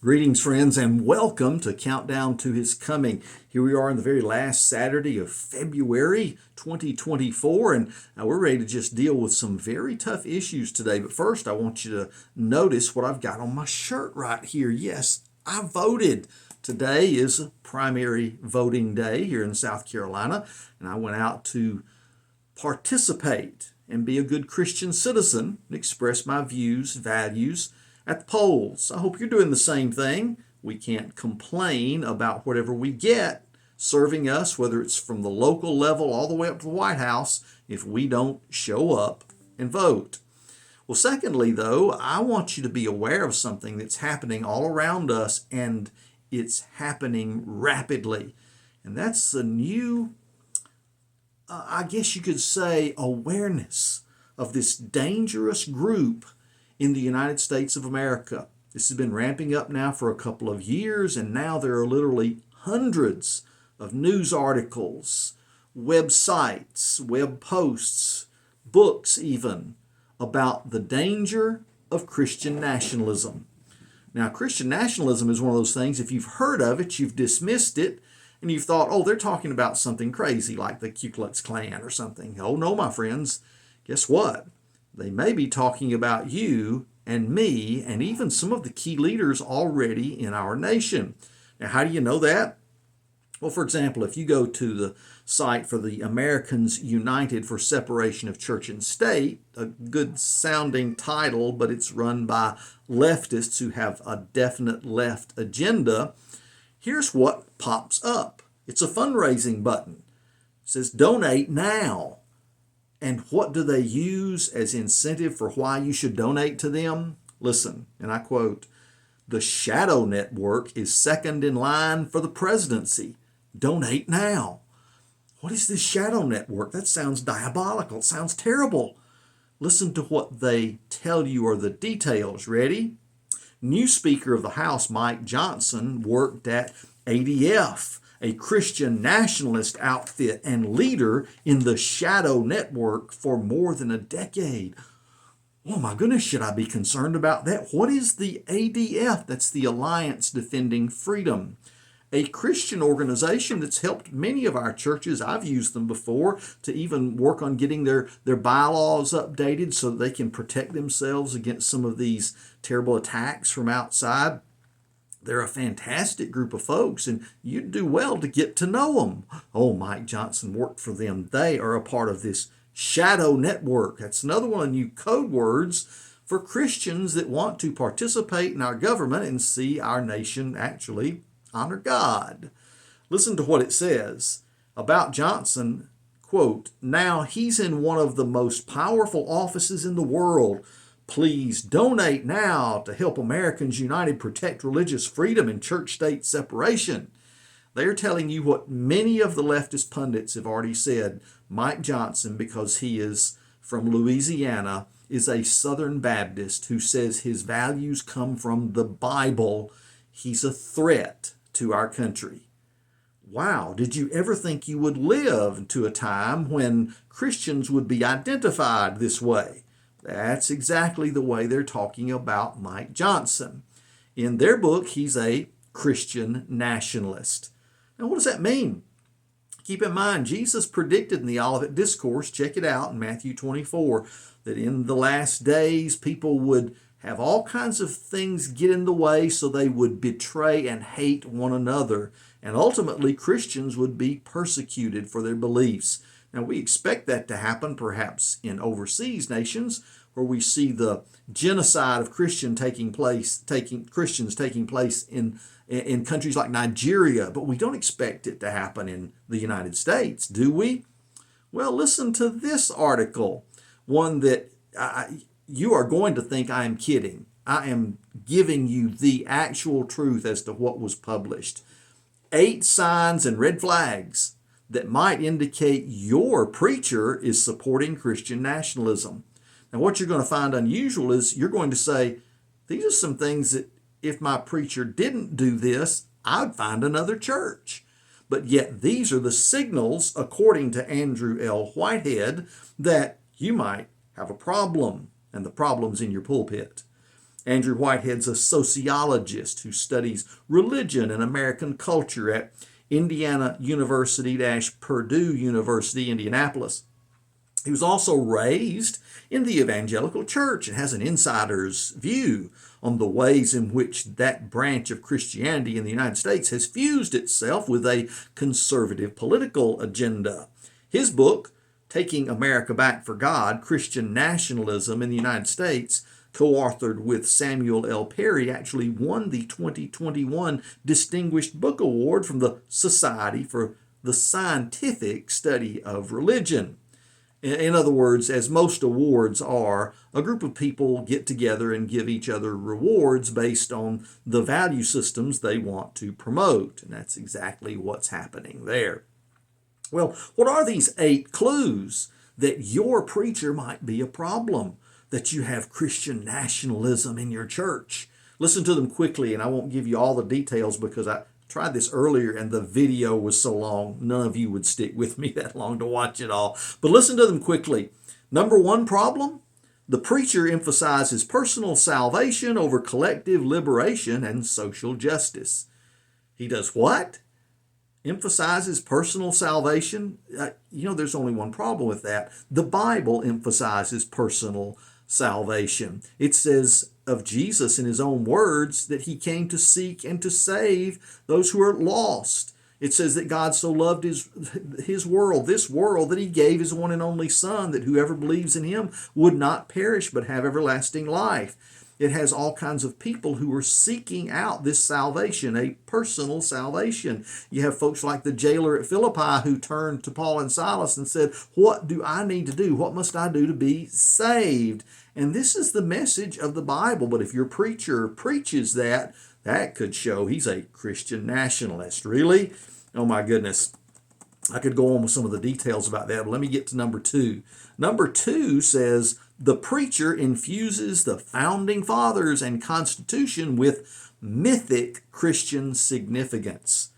Greetings, friends, and welcome to Countdown to His Coming. Here we are on the very last Saturday of February 2024, and we're ready to just deal with some very tough issues today. But first, I want you to notice what I've got on my shirt right here. Yes, I voted. Today is a primary voting day here in South Carolina, and I went out to participate and be a good Christian citizen and express my views, values, at the polls. I hope you're doing the same thing. We can't complain about whatever we get serving us, whether it's from the local level all the way up to the White House, if we don't show up and vote. Well, secondly, though, I want you to be aware of something that's happening all around us, and it's happening rapidly. And that's the new, I guess you could say, awareness of this dangerous group in the United States of America. This has been ramping up now for a couple of years, and now there are literally hundreds of news articles, websites, web posts, books even, about the danger of Christian nationalism. Now, Christian nationalism is one of those things, if you've heard of it, you've dismissed it, and you've thought, oh, they're talking about something crazy like the Ku Klux Klan or something. Oh, no, my friends. Guess what? They may be talking about you and me and even some of the key leaders already in our nation. Now, how do you know that? Well, for example, if you go to the site for the Americans United for Separation of Church and State, a good sounding title, but it's run by leftists who have a definite left agenda, here's what pops up. It's a fundraising button. It says donate now. And what do they use as incentive for why you should donate to them? Listen, and I quote, "The shadow network is second in line for the presidency. Donate now." What is this shadow network? That sounds diabolical. It sounds terrible. Listen to what they tell you are the details. Ready? New Speaker of the House Mike Johnson worked at ADF, a Christian nationalist outfit and leader in the shadow network for more than a decade. Oh my goodness, should I be concerned about that? What is the ADF? That's the Alliance Defending Freedom, a Christian organization that's helped many of our churches. I've used them before to even work on getting their bylaws updated so that they can protect themselves against some of these terrible attacks from outside. They're a fantastic group of folks, and you'd do well to get to know them. Oh, Mike Johnson worked for them. They are a part of this shadow network. That's another one of the new code words for Christians that want to participate in our government and see our nation actually honor God. Listen to what it says about Johnson, quote, "Now he's in one of the most powerful offices in the world. Please donate now to help Americans United protect religious freedom and church-state separation." They're telling you what many of the leftist pundits have already said. Mike Johnson, because he is from Louisiana, is a Southern Baptist who says his values come from the Bible. He's a threat to our country. Wow, did you ever think you would live to a time when Christians would be identified this way? That's exactly the way they're talking about Mike Johnson. In their book, he's a Christian nationalist. Now, what does that mean? Keep in mind, Jesus predicted in the Olivet Discourse, check it out in Matthew 24, that in the last days people would have all kinds of things get in the way, so they would betray and hate one another. And ultimately, Christians would be persecuted for their beliefs. Now, we expect that to happen perhaps in overseas nations where we see the genocide of Christians taking place in countries like Nigeria, but we don't expect it to happen in the United States, do we? Well, listen to this article, one that you are going to think I am kidding. I am giving you the actual truth as to what was published. 8 signs and red flags that might indicate your preacher is supporting Christian nationalism. Now, what you're going to find unusual is you're going to say, these are some things that if my preacher didn't do this, I'd find another church. But yet these are the signals, according to Andrew L. Whitehead, that you might have a problem, and the problem's in your pulpit. Andrew Whitehead's a sociologist who studies religion and American culture at Indiana University-Purdue University, Indianapolis. He was also raised in the evangelical church and has an insider's view on the ways in which that branch of Christianity in the United States has fused itself with a conservative political agenda. His book, Taking America Back for God, Christian Nationalism in the United States, co-authored with Samuel L. Perry, actually won the 2021 Distinguished Book Award from the Society for the Scientific Study of Religion. In other words, as most awards are, a group of people get together and give each other rewards based on the value systems they want to promote. And that's exactly what's happening there. Well, what are these 8 clues that your preacher might be a problem, that you have Christian nationalism in your church? Listen to them quickly, and I won't give you all the details because I tried this earlier and the video was so long, none of you would stick with me that long to watch it all. But listen to them quickly. Number 1 problem, the preacher emphasizes personal salvation over collective liberation and social justice. He does what? Emphasizes personal salvation. There's only one problem with that. The Bible emphasizes personal salvation. It says of Jesus in his own words that he came to seek and to save those who are lost. It says that God so loved his world, this world, that he gave his one and only Son, that whoever believes in him would not perish but have everlasting life. It has all kinds of people who are seeking out this salvation, a personal salvation. You have folks like the jailer at Philippi who turned to Paul and Silas and said, "What do I need to do? What must I do to be saved?" And this is the message of the Bible. But if your preacher preaches that, that could show he's a Christian nationalist. Really? Oh my goodness. I could go on with some of the details about that, but let me get to number 2. Number 2 says, the preacher infuses the founding fathers and Constitution with mythic Christian significance.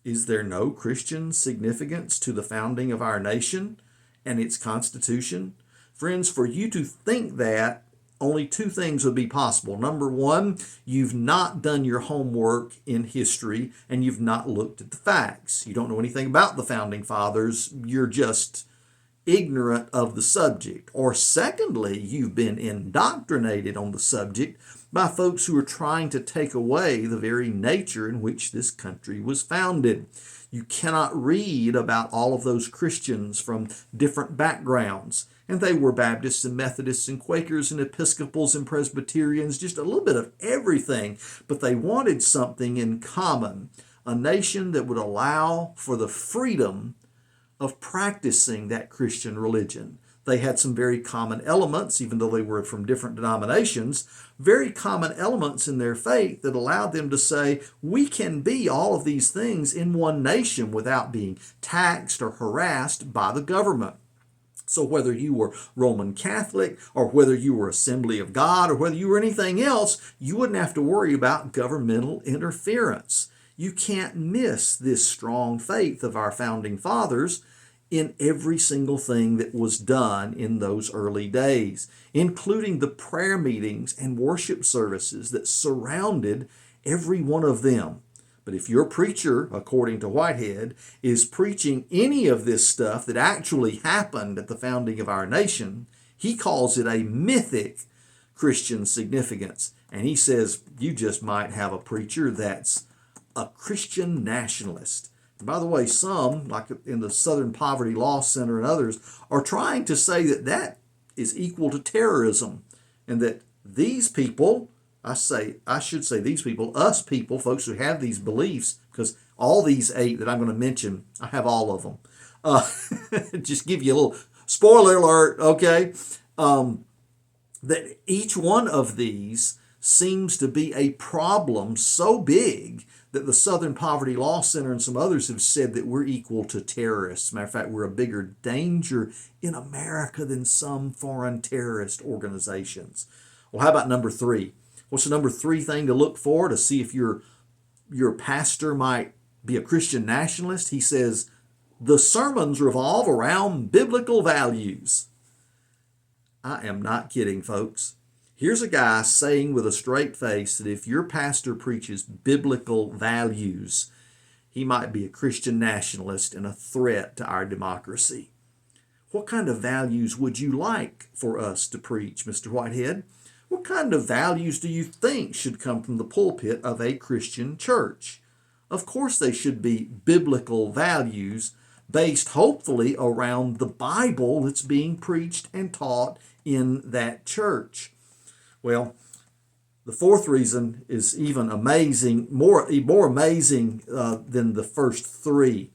Is there no Christian significance to the founding of our nation and its Constitution? Friends, for you to think that, only 2 things would be possible. Number 1, you've not done your homework in history and you've not looked at the facts. You don't know anything about the founding fathers. You're just ignorant of the subject. Or secondly, you've been indoctrinated on the subject by folks who are trying to take away the very nature in which this country was founded. You cannot read about all of those Christians from different backgrounds. And they were Baptists and Methodists and Quakers and Episcopals and Presbyterians, just a little bit of everything. But they wanted something in common, a nation that would allow for the freedom of practicing that Christian religion. They had some very common elements, even though they were from different denominations, very common elements in their faith that allowed them to say, we can be all of these things in one nation without being taxed or harassed by the government. So whether you were Roman Catholic or whether you were Assembly of God or whether you were anything else, you wouldn't have to worry about governmental interference. You can't miss this strong faith of our founding fathers in every single thing that was done in those early days, including the prayer meetings and worship services that surrounded every one of them. But if your preacher, according to Whitehead, is preaching any of this stuff that actually happened at the founding of our nation, he calls it a mythic Christian significance. And he says you just might have a preacher that's a Christian nationalist. And by the way, some, like in the Southern Poverty Law Center and others, are trying to say that that is equal to terrorism and that these people, I should say these people, us people, folks who have these beliefs, because all these 8 that I'm going to mention, I have all of them. Just give you a little spoiler alert, okay? That each one of these seems to be a problem so big that the Southern Poverty Law Center and some others have said that we're equal to terrorists. Matter of fact, we're a bigger danger in America than some foreign terrorist organizations. Well, how about number 3? What's the number 3 thing to look for to see if your pastor might be a Christian nationalist? He says, the sermons revolve around biblical values. I am not kidding, folks. Here's a guy saying with a straight face that if your pastor preaches biblical values, he might be a Christian nationalist and a threat to our democracy. What kind of values would you like for us to preach, Mr. Whitehead? What kind of values do you think should come from the pulpit of a Christian church? Of course, they should be biblical values based hopefully around the Bible that's being preached and taught in that church. Well, the fourth reason is even amazing, more amazing than the first three.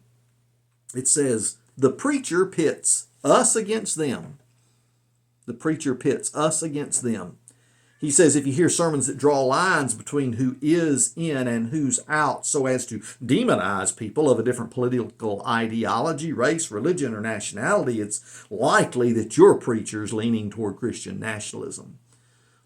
It says, the preacher pits us against them. The preacher pits us against them. He says if you hear sermons that draw lines between who is in and who's out so as to demonize people of a different political ideology, race, religion, or nationality, it's likely that your preacher's leaning toward Christian nationalism.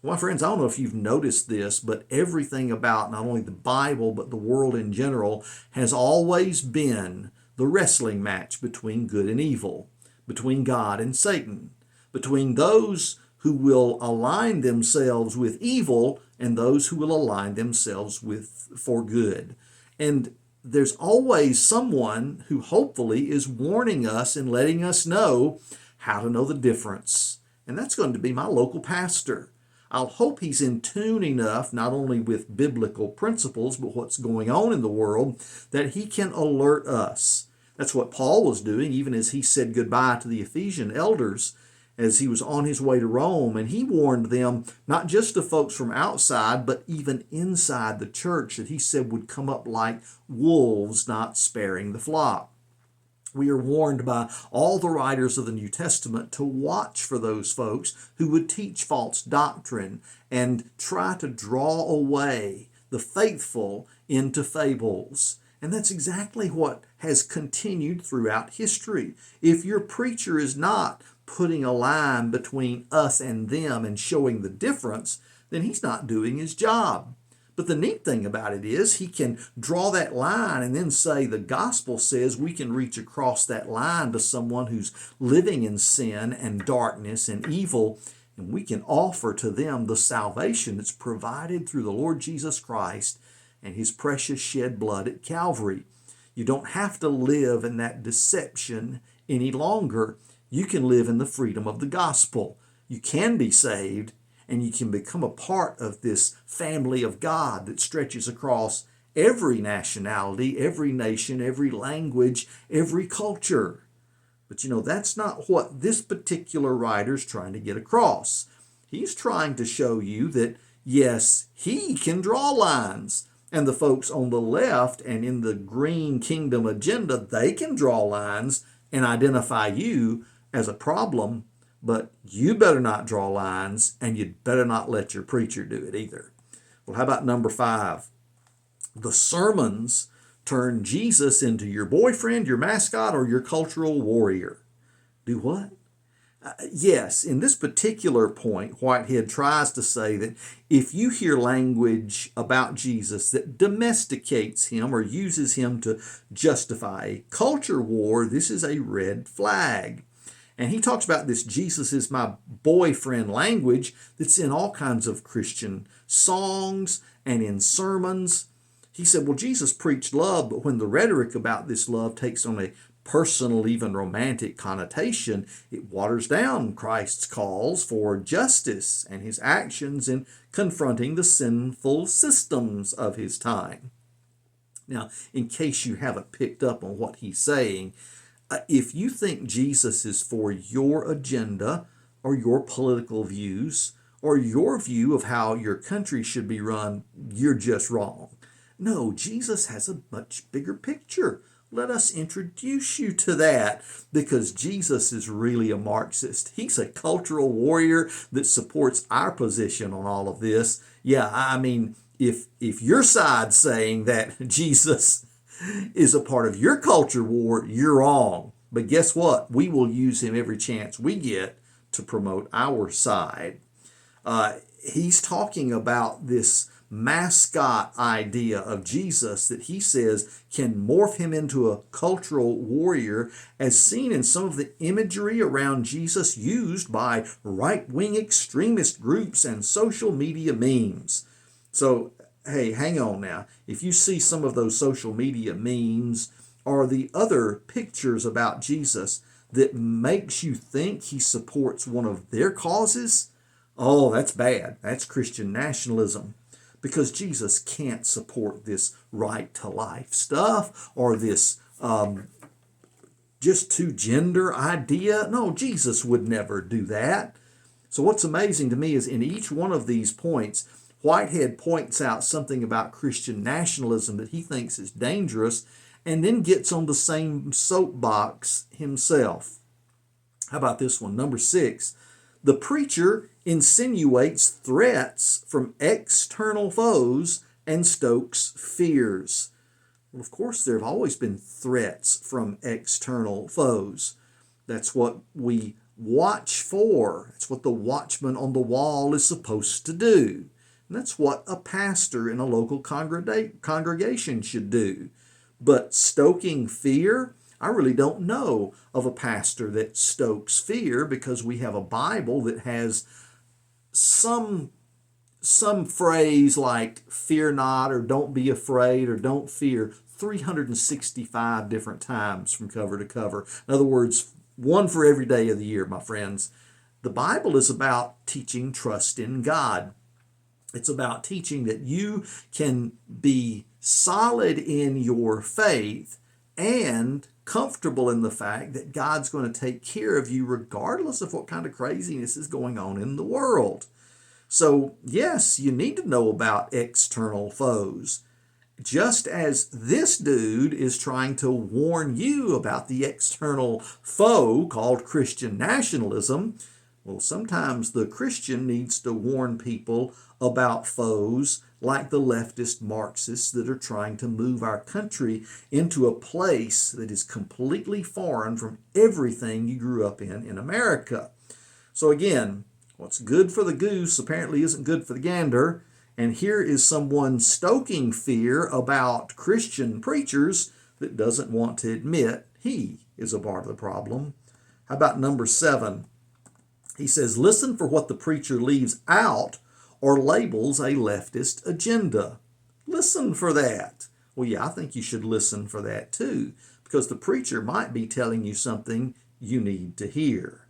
Well, my friends, I don't know if you've noticed this, but everything about not only the Bible but the world in general has always been the wrestling match between good and evil, between God and Satan, between those who will align themselves with evil and those who will align themselves for good. And there's always someone who hopefully is warning us and letting us know how to know the difference. And that's going to be my local pastor. I'll hope he's in tune enough, not only with biblical principles, but what's going on in the world, that he can alert us. That's what Paul was doing, even as he said goodbye to the Ephesian elders as he was on his way to Rome. And he warned them, not just to folks from outside, but even inside the church, that he said would come up like wolves, not sparing the flock. We are warned by all the writers of the New Testament to watch for those folks who would teach false doctrine and try to draw away the faithful into fables. And that's exactly what has continued throughout history. If your preacher is not putting a line between us and them and showing the difference, then he's not doing his job. But the neat thing about it is he can draw that line and then say the gospel says we can reach across that line to someone who's living in sin and darkness and evil, and we can offer to them the salvation that's provided through the Lord Jesus Christ and his precious shed blood at Calvary. You don't have to live in that deception any longer. You can live in the freedom of the gospel. You can be saved, and you can become a part of this family of God that stretches across every nationality, every nation, every language, every culture. But that's not what this particular writer's trying to get across. He's trying to show you that, yes, he can draw lines. And the folks on the left and in the green kingdom agenda, they can draw lines and identify you as a problem, but you better not draw lines, and you'd better not let your preacher do it either. Well, how about number 5? The sermons turn Jesus into your boyfriend, your mascot, or your cultural warrior. Do what? Yes, in this particular point, Whitehead tries to say that if you hear language about Jesus that domesticates him or uses him to justify a culture war, this is a red flag. And he talks about this Jesus is my boyfriend language that's in all kinds of Christian songs and in sermons. He said, well, Jesus preached love, but when the rhetoric about this love takes on a personal, even romantic connotation, it waters down Christ's calls for justice and his actions in confronting the sinful systems of his time. Now, in case you haven't picked up on what he's saying, if you think Jesus is for your agenda or your political views or your view of how your country should be run, you're just wrong. No, Jesus has a much bigger picture. Let us introduce you to that, because Jesus is really a Marxist. He's a cultural warrior that supports our position on all of this. Yeah, I mean, if your side's saying that Jesus is a part of your culture war, you're wrong. But guess what? We will use him every chance we get to promote our side. He's talking about this mascot idea of Jesus that he says can morph him into a cultural warrior, as seen in some of the imagery around Jesus used by right-wing extremist groups and social media memes. So, hey, hang on now. If you see some of those social media memes or the other pictures about Jesus that makes you think he supports one of their causes, oh, that's bad. That's Christian nationalism. Because Jesus can't support this right to life stuff or this just two gender idea. No, Jesus would never do that. So what's amazing to me is in each one of these points, Whitehead points out something about Christian nationalism that he thinks is dangerous and then gets on the same soapbox himself. How about this one? Number 6, the preacher insinuates threats from external foes and stokes fears. Well, of course, there have always been threats from external foes. That's what we watch for. It's what the watchman on the wall is supposed to do. And that's what a pastor in a local congregation should do. But stoking fear, I really don't know of a pastor that stokes fear, because we have a Bible that has some phrase like fear not or don't be afraid or don't fear 365 different times from cover to cover. In other words, one for every day of the year, my friends. The Bible is about teaching trust in God. It's about teaching that you can be solid in your faith and comfortable in the fact that God's going to take care of you regardless of what kind of craziness is going on in the world. So, yes, you need to know about external foes. Just as this dude is trying to warn you about the external foe called Christian nationalism, well, sometimes the Christian needs to warn people about foes like the leftist Marxists that are trying to move our country into a place that is completely foreign from everything you grew up in America. So again, what's good for the goose apparently isn't good for the gander. And here is someone stoking fear about Christian preachers that doesn't want to admit he is a part of the problem. How about number 7? He says, listen for what the preacher leaves out or labels a leftist agenda. Listen for that. Well, yeah, I think you should listen for that too, because the preacher might be telling you something you need to hear.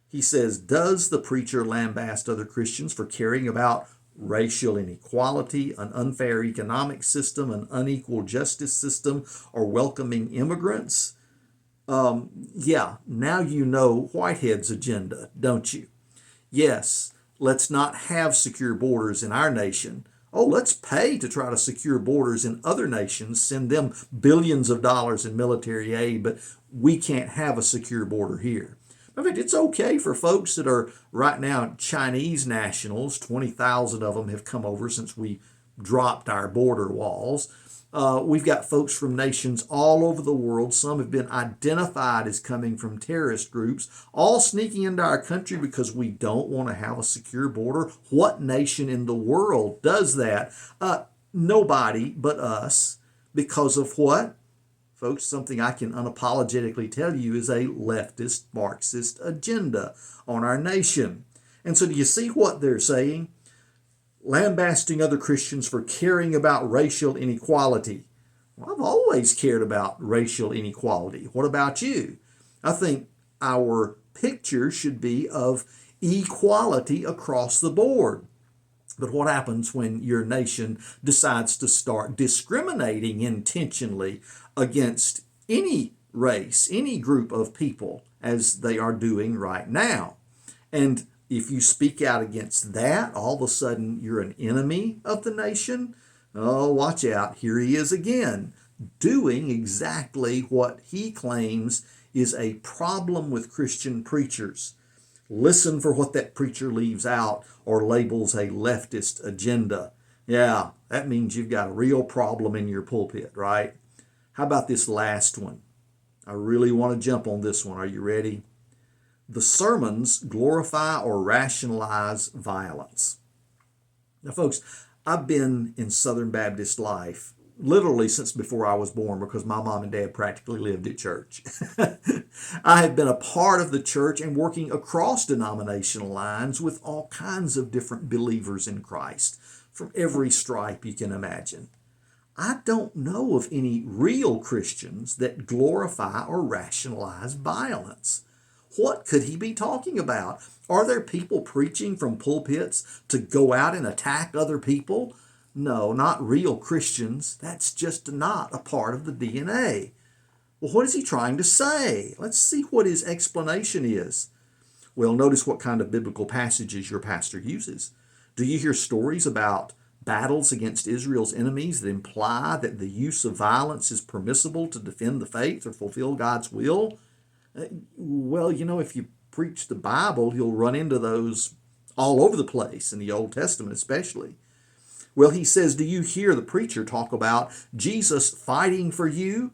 He says, does the preacher lambast other Christians for caring about racial inequality, an unfair economic system, an unequal justice system, or welcoming immigrants? Yeah, now you know Whitehead's agenda, don't you? Yes, let's not have secure borders in our nation. Oh, let's pay to try to secure borders in other nations, send them billions of dollars in military aid, but we can't have a secure border here. In fact, it's okay for folks that are right now Chinese nationals. 20,000 of them have come over since we dropped our border walls. We've got folks from nations all over the world. Some have been identified as coming from terrorist groups, all sneaking into our country because we don't want to have a secure border. What nation in the world does that? Nobody but us. Because of what? Folks, something I can unapologetically tell you is a leftist Marxist agenda on our nation. And so do you see what they're saying? Lambasting other Christians for caring about racial inequality. Well, I've always cared about racial inequality. What about you? I think our picture should be of equality across the board. But what happens when your nation decides to start discriminating intentionally against any race, any group of people, as they are doing right now? And if you speak out against that, all of a sudden you're an enemy of the nation. Oh, watch out. Here he is again, doing exactly what he claims is a problem with Christian preachers. Listen for what that preacher leaves out or labels a leftist agenda. Yeah, that means you've got a real problem in your pulpit, right? How about this last one? I really want to jump on this one. Are you ready? The sermons glorify or rationalize violence. Now, folks, I've been in Southern Baptist life literally since before I was born because my mom and dad practically lived at church. I have been a part of the church and working across denominational lines with all kinds of different believers in Christ from every stripe you can imagine. I don't know of any real Christians that glorify or rationalize violence. What could he be talking about? Are there people preaching from pulpits to go out and attack other people? No, not real Christians. That's just not a part of the DNA. Well, what is he trying to say? Let's see what his explanation is. Well, notice what kind of biblical passages your pastor uses. Do you hear stories about battles against Israel's enemies that imply that the use of violence is permissible to defend the faith or fulfill God's will? Well, if you preach the Bible, you'll run into those all over the place, in the Old Testament especially. Well, he says, do you hear the preacher talk about Jesus fighting for you?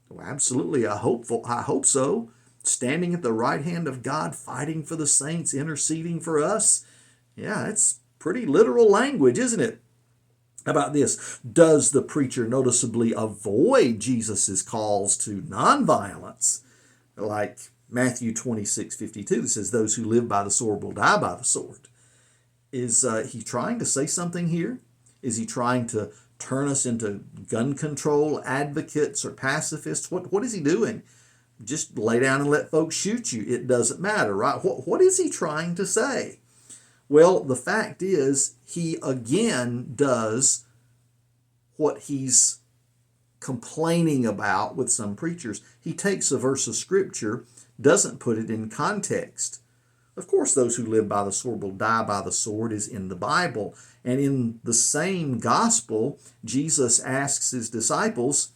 Well, absolutely, I hope so. Standing at the right hand of God, fighting for the saints, interceding for us. Yeah, it's pretty literal language, isn't it? How about this? Does the preacher noticeably avoid Jesus's calls to nonviolence? Like Matthew 26:52 that says, those who live by the sword will die by the sword. Is he trying to say something here? Is he trying to turn us into gun control advocates or pacifists? What is he doing? Just lay down and let folks shoot you. It doesn't matter, right? What is he trying to say? Well, the fact is, he again does what he's complaining about with some preachers. He takes a verse of Scripture, doesn't put it in context. Of course, those who live by the sword will die by the sword is in the Bible. And in the same gospel, Jesus asks his disciples,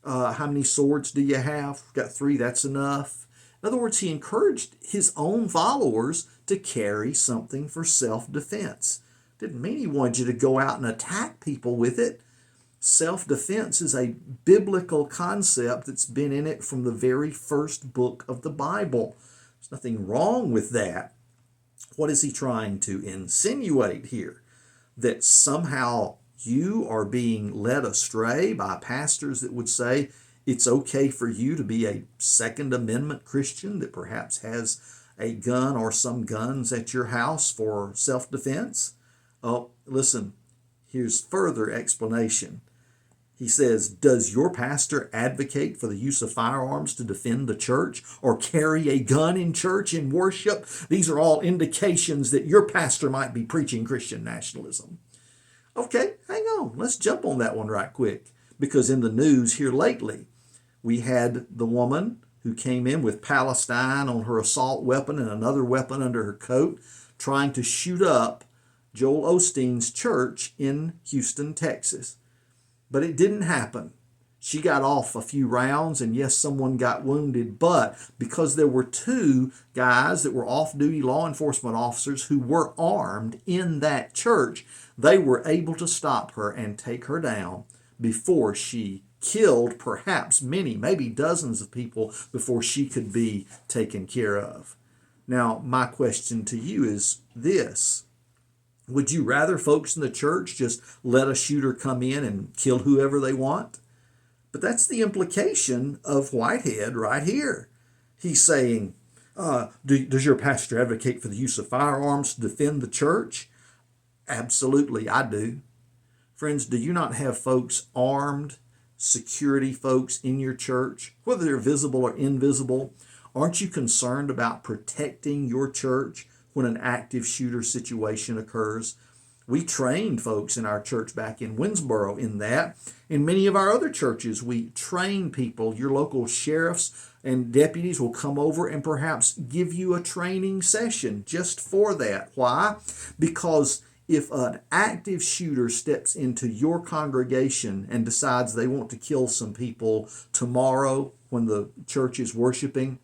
how many swords do you have? Got 3, that's enough. In other words, he encouraged his own followers to carry something for self-defense. Didn't mean he wanted you to go out and attack people with it. Self-defense is a biblical concept that's been in it from the very first book of the Bible. There's nothing wrong with that. What is he trying to insinuate here? That somehow you are being led astray by pastors that would say it's okay for you to be a Second Amendment Christian that perhaps has a gun or some guns at your house for self-defense? Oh, listen, here's further explanation. He says, does your pastor advocate for the use of firearms to defend the church or carry a gun in church in worship? These are all indications that your pastor might be preaching Christian nationalism. Okay, hang on. Let's jump on that one right quick. Because in the news here lately, we had the woman who came in with Palestine on her assault weapon and another weapon under her coat, trying to shoot up Joel Osteen's church in Houston, Texas. But it didn't happen. She got off a few rounds, and yes, someone got wounded, but because there were 2 guys that were off-duty law enforcement officers who were armed in that church, they were able to stop her and take her down before she killed perhaps many, maybe dozens of people before she could be taken care of. Now, my question to you is this. Would you rather folks in the church just let a shooter come in and kill whoever they want? But that's the implication of Whitehead right here. He's saying, does your pastor advocate for the use of firearms to defend the church? Absolutely, I do. Friends, do you not have folks armed, security folks in your church, whether they're visible or invisible? Aren't you concerned about protecting your church when an active shooter situation occurs? We trained folks in our church back in Winsboro in that. In many of our other churches, we train people. Your local sheriffs and deputies will come over and perhaps give you a training session just for that. Why? Because if an active shooter steps into your congregation and decides they want to kill some people tomorrow when the church is worshiping,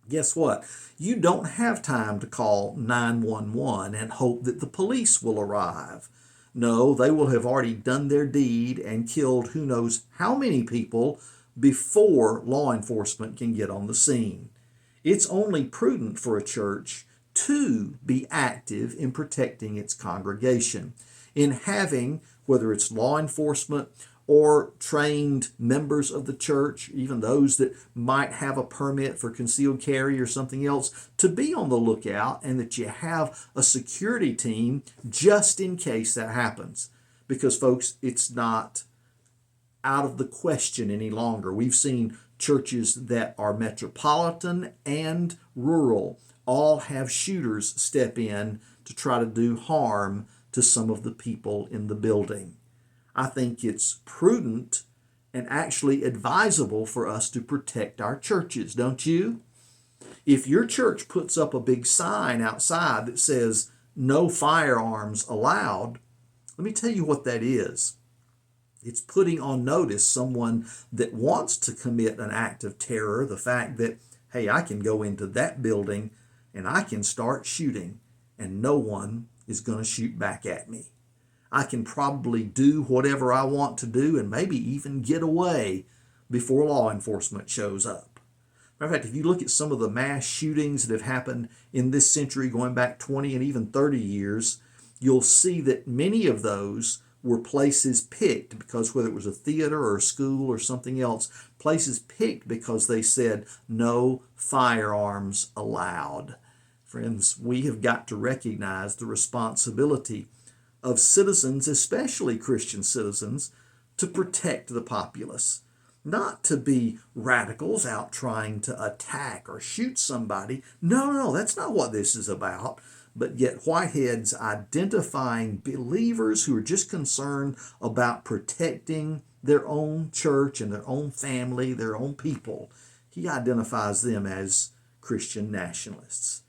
guess what? You don't have time to call 911 and hope that the police will arrive. No, they will have already done their deed and killed who knows how many people before law enforcement can get on the scene. It's only prudent for a church to be active in protecting its congregation. in having, whether it's law enforcement or trained members of the church, even those that might have a permit for concealed carry or something else, to be on the lookout, and that you have a security team just in case that happens. Because, folks, it's not out of the question any longer. We've seen churches that are metropolitan and rural all have shooters step in to try to do harm to some of the people in the building. I think it's prudent and actually advisable for us to protect our churches, don't you? If your church puts up a big sign outside that says no firearms allowed, let me tell you what that is. It's putting on notice someone that wants to commit an act of terror, the fact that, hey, I can go into that building and I can start shooting and no one is going to shoot back at me. I can probably do whatever I want to do and maybe even get away before law enforcement shows up. Matter of fact, if you look at some of the mass shootings that have happened in this century, going back 20 and even 30 years, you'll see that many of those were places picked because, whether it was a theater or a school or something else, places picked because they said no firearms allowed. Friends, we have got to recognize the responsibility of citizens, especially Christian citizens, to protect the populace. Not to be radicals out trying to attack or shoot somebody. No, that's not what this is about. But yet Whitehead's identifying believers who are just concerned about protecting their own church and their own family, their own people. He identifies them as Christian nationalists.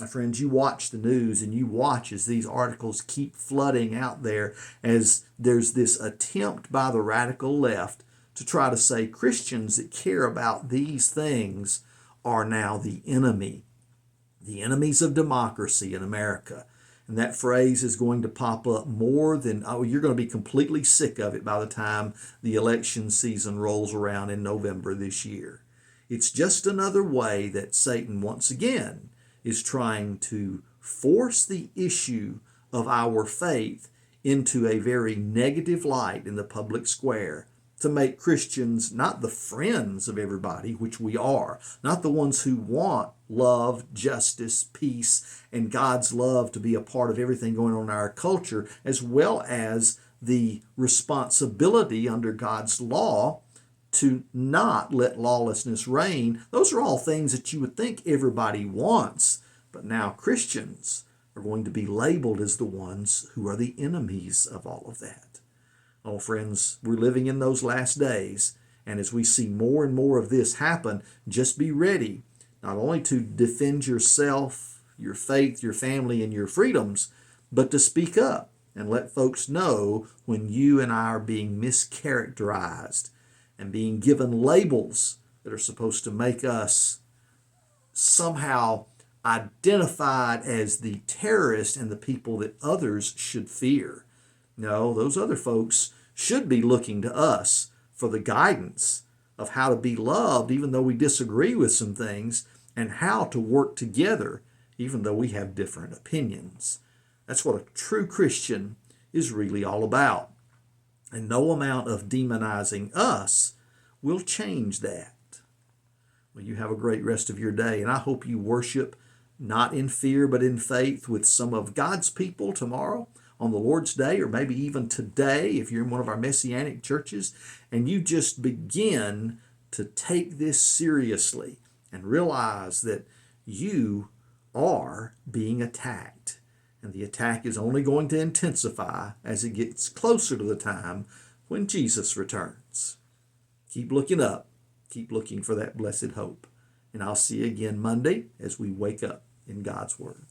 My friends, you watch the news and you watch as these articles keep flooding out there, as there's this attempt by the radical left to try to say Christians that care about these things are now the enemy, the enemies of democracy in America. And that phrase is going to pop up more than, you're going to be completely sick of it by the time the election season rolls around in November this year. It's just another way that Satan once again is trying to force the issue of our faith into a very negative light in the public square, to make Christians not the friends of everybody, which we are, not the ones who want love, justice, peace, and God's love to be a part of everything going on in our culture, as well as the responsibility under God's law to not let lawlessness reign. Those are all things that you would think everybody wants, but now Christians are going to be labeled as the ones who are the enemies of all of that. Oh, friends, we're living in those last days, and as we see more and more of this happen, just be ready not only to defend yourself, your faith, your family, and your freedoms, but to speak up and let folks know when you and I are being mischaracterized and being given labels that are supposed to make us somehow identified as the terrorists and the people that others should fear. No, those other folks should be looking to us for the guidance of how to be loved, even though we disagree with some things, and how to work together, even though we have different opinions. That's what a true Christian is really all about. And no amount of demonizing us will change that. Well, you have a great rest of your day, and I hope you worship not in fear but in faith with some of God's people tomorrow on the Lord's Day, or maybe even today if you're in one of our Messianic churches, and you just begin to take this seriously and realize that you are being attacked. And the attack is only going to intensify as it gets closer to the time when Jesus returns. Keep looking up. Keep looking for that blessed hope. And I'll see you again Monday as we wake up in God's Word.